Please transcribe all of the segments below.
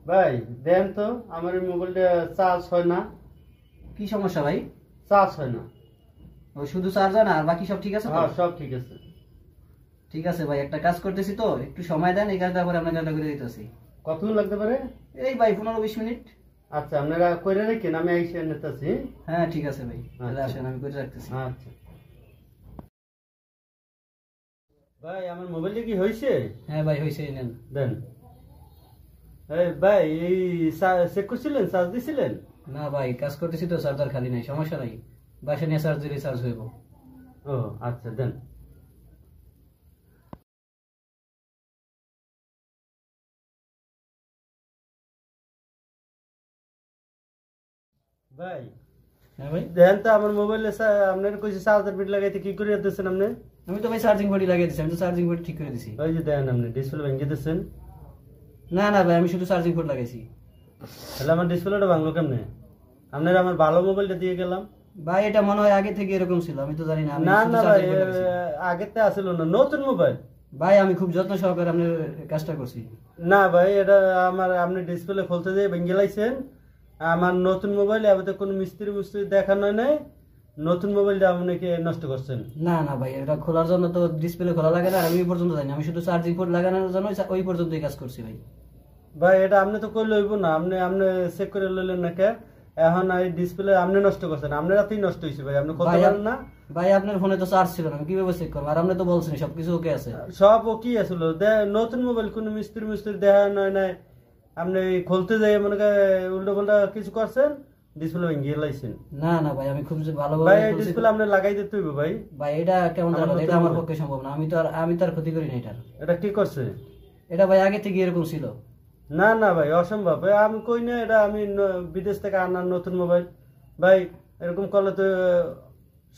ভাই দেন তো আমার এই মোবাইলটা চার্জ হয় না। কি সমস্যা ভাই? চার্জ হয় না। ও শুধু চার্জ হয় না, আর বাকি সব ঠিক আছে তো? হ্যাঁ সব ঠিক আছে। ঠিক আছে ভাই, একটা কাজ করতেছি তো, একটু সময় দেন, এই কাজটা করে আপনার কাজটা করে দিতেছি। কতক্ষণ লাগতে পারে? এই ভাই 15-20 মিনিট। আচ্ছা আপনারা কইরা রেখেন, আমি আইসা নিতেছি। হ্যাঁ ঠিক আছে ভাই, তাহলে আচ্ছা। আসেন, আমি করে রাখতেছি। আচ্ছা ভাই আমার মোবাইলটা কি হয়েছে? হ্যাঁ ভাই হয়েছে, নেন। দেন। এই ভাই এই চেক করছিলেন, চার্জ দিছিলেন? না ভাই, কাজ করতেছি তো, চার্জার খালি নাই, সমস্যা নাই, বাসা নিয়ে চার্জ দিলে চার্জ হইব। ও আচ্ছা দেন। ভাই হ্যাঁ ভাই, দেন তো আমার মোবাইলে আপনার কইছে চার্জার পিট লাগাইতে, কি করে দিতেছেন আপনি? আমি তো ভাই চার্জিং বডি লাগিয়ে দিচ্ছি, আমি তো চার্জিং বডি ঠিক করে দিছি। ওই যে দেন আপনি ডিসপ্লে ভেঙে দিতেছেন। না না ভাই, আমি শুধু চার্জিং পোর্ট লাগাইছি। তাহলে আমার ডিসপ্লেটা ভাঙলো কেমনে? আপনার আমার ভালো মোবাইলটা দিয়ে গেলাম। ভাই এটা মনে হয় আগে থেকে এরকম ছিল, আমি তো জানি না। আমি না শুধু না ভাই, charging port লাগাইছি। আগের তে আসলো না, নতুন মোবাইল। ভাই আমি খুব যত্ন সহকারে আপনার কাজটা করছি। না ভাই এটা আমার, আপনি ডিসপ্লে খুলতে দিয়ে ভেঙে লাইছেন। আমার নতুন মোবাইল, এবার তো কোনো মিস্ত্রি দেখানো নাই, নতুন মোবাইলটা আপনাকে নষ্ট করছেন। না না ভাই, এটা খোলার জন্য তো ডিসপ্লে খোলা লাগে না, আমি ওই পর্যন্ত জানি, আমি শুধু চার্জিং পোর্ট লাগানোর জন্য ওই পর্যন্তই কাজ করছি ভাই। ভাই এটা আপনি তো কই লইব না, আপনি আপনি চেক করে লইলেন না কে? এখন এই ডিসপ্লে আপনি নষ্ট করছেন, আপনার রাতেই নষ্ট হয়েছে ভাই, আপনি খুলতে পারেন না। ভাই আপনার ফোনে তো চার্জ ছিল না, আমি কিভাবে চেক করবো? আর আপনি তো বলছেন সবকিছু ওকে আছে। সব ও কি আসলো নতুন মোবাইল, কোনো মিস্ত্রি দেখা নয় নাই, আপনি খুলতে যাই মনে করে উল্টো পাল্টা কিছু করছেন, ডিসপ্লে ভেঙে লাইছেন। না না ভাই, আমি খুব ভাই ভালোভাবে এই ডিসপ্লে আপনি লাগাই দিতে হইব ভাই। ভাই এটা কেমন আমার জানো, এটা নতুন আমার মোবাইল। পক্ষে সম্ভব না, আমি তো আর ক্ষতি করি না এটার। এটা কি করছে? এটা ভাই আগে থেকে এরকম ছিল। না না ভাই অসম্ভব ভাই, আমি কই না এটা আমি বিদেশ থেকে আনার নতুন মোবাইল। ভাই এরকম করলে তো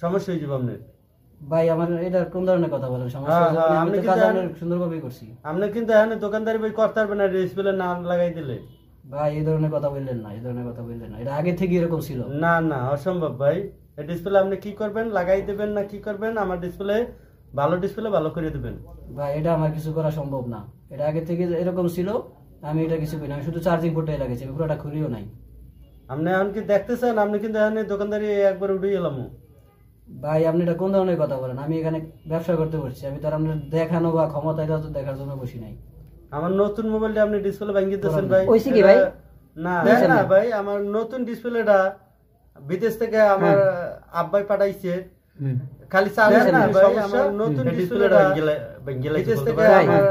সমস্যা হয়ে যাবে আপনার। ভাই আমার এটা কোন ধরনের কথা বলেন? সমস্যা হ্যাঁ, হচ্ছে হ্যাঁ, না, আমি আপনি তো কি কাজ জানেন? আপনার সুন্দরভাবে করছি। আপনি কিন্তু এখানে দোকানদারি ভাই করতে পারবেন না ডিসপ্লে না লাগাই দিলে। ভাই এই ধরনের কথা বললেন না, এই ধরনের কথা বললেন না, এটা আগে থেকে এরকম ছিল। না না অসম্ভব ভাই, এই ডিসপ্লে আপনি কি করবেন, লাগাই দেবেন না কি করবেন? আমার ডিসপ্লে ভালো করে দেবেন। ভাই এটা আমার কিছু করা সম্ভব না, এটা আগে থেকে এরকম ছিল, আমি এটা কিছু করি না, আমি শুধু চার্জিং পোর্টটাই লাগাইছি, আমি পুরোটা খুলিও নাই। আপনি এখন কি দেখতেছেন? আপনি কিন্তু এখানে দোকানদারি একবার উঠে গেলাম। ভাই আপনি এটা কোন ধরনের কথা বলেন? আমি এখানে ব্যবসা করতে পারছি, আমি তো আর আপনার দেখানো বা ক্ষমতা এটা তো দেখার জন্য বসি নাই। আমার নতুন মোবাইলটা আপনি ডিসপ্লে ভেঙে দিতেছেন ভাই। ওইসি কি ভাই? না না ভাই, আমার নতুন ডিসপ্লেটা বিদেশ থেকে আমার আব্বাই পাঠাইছে, খালি চার্জ না ভাই, আমার নতুন ডিসপ্লেটা বিদেশ থেকে আমার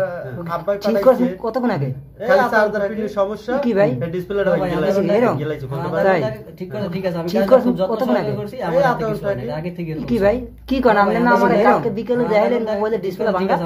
আব্বাই ঠিক পাঠাইছে, করছেন কতক্ষণ আগে? খালি চার্জার পিনের সমস্যা। কি ভাই? ডিসপ্লেটা ভেঙে লাইছে বলতে পারেন। তাই? ঠিক আছে ঠিক আছে, আমি ঠিক কাজটা করছেন খুব যত্ন কতক্ষণ সহকারে আগে? করছি, আমার হাতে কিছু হয় না, এটা আগে থেকে এরকম কি ছিল। ভাই কি করেন? আপনি না ভাই, আমার এরকম। কালকে বিকেলে দেখাইলেন মোবাইলের ডিসপ্লে ভাঙা।